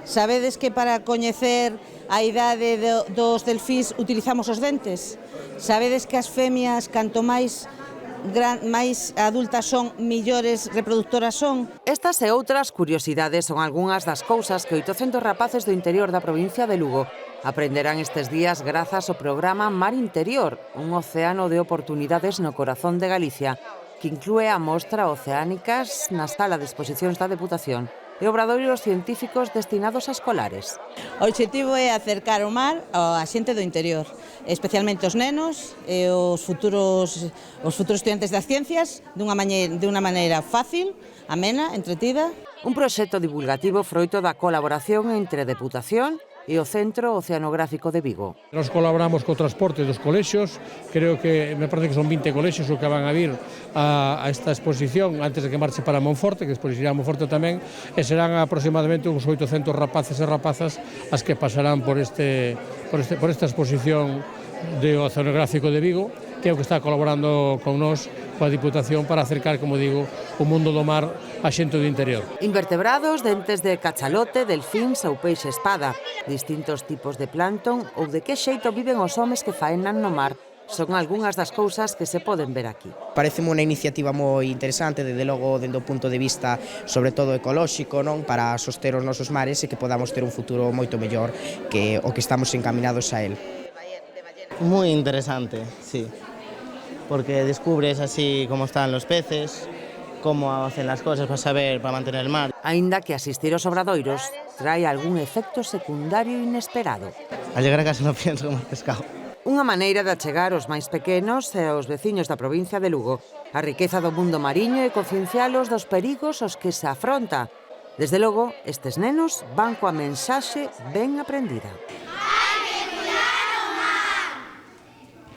Sabedes que para coñecer a idade dos delfís utilizamos os dentes? Sabedes que as femias, canto máis adultas son, millores reproductoras son? Estas e outras curiosidades son algunhas das cousas que 800 rapaces do interior da provincia de Lugo aprenderán estes días grazas ao programa Mar Interior, un océano de oportunidades no corazón de Galicia, que inclúe a mostra Oceánicas na sala de exposicións da Deputación e obradoiros científicos destinados a escolares. O obxectivo é acercar o mar á xente do interior, especialmente os nenos e os futuros estudiantes das ciencias dunha maneira fácil, amena, entretida. Un proxecto divulgativo froito da colaboración entre Deputación e o Centro Oceanográfico de Vigo. Nos colaboramos co transporte dos colexios, creo que me parece que son 20 colexios o que van a vir a esta exposición antes de que marche para Monforte, que despois irá a Monforte tamén, e serán aproximadamente uns 800 rapaces e rapazas as que pasarán por esta exposición do Oceanográfico de Vigo, que é o que está colaborando con nós, coa Diputación, para acercar, como digo, o mundo do mar a xente do interior. Invertebrados, dentes de cachalote, delfíns ou peixe espada, distintos tipos de plancton ou de que xeito viven os homes que faenan no mar, son algunhas das cousas que se poden ver aquí. Pareceme unha iniciativa moi interesante, desde logo, dende o punto de vista, sobre todo ecolóxico, non, para soster os nosos mares e que podamos ter un futuro moito mellor que o que estamos encaminados a él. Muy interesante, sí, porque descubres así cómo están los peces, cómo hacen las cosas para saber, para mantener el mar. Aínda que asistir aos obradoiros trae algún efecto secundario inesperado. Al llegar a casa no pienso como pescado. Unha maneira de achegar os máis pequenos e aos veciños da provincia de Lugo a riqueza do mundo mariño e conciencialos dos perigos aos que se afronta. Desde logo, estes nenos van coa mensaxe ben aprendida.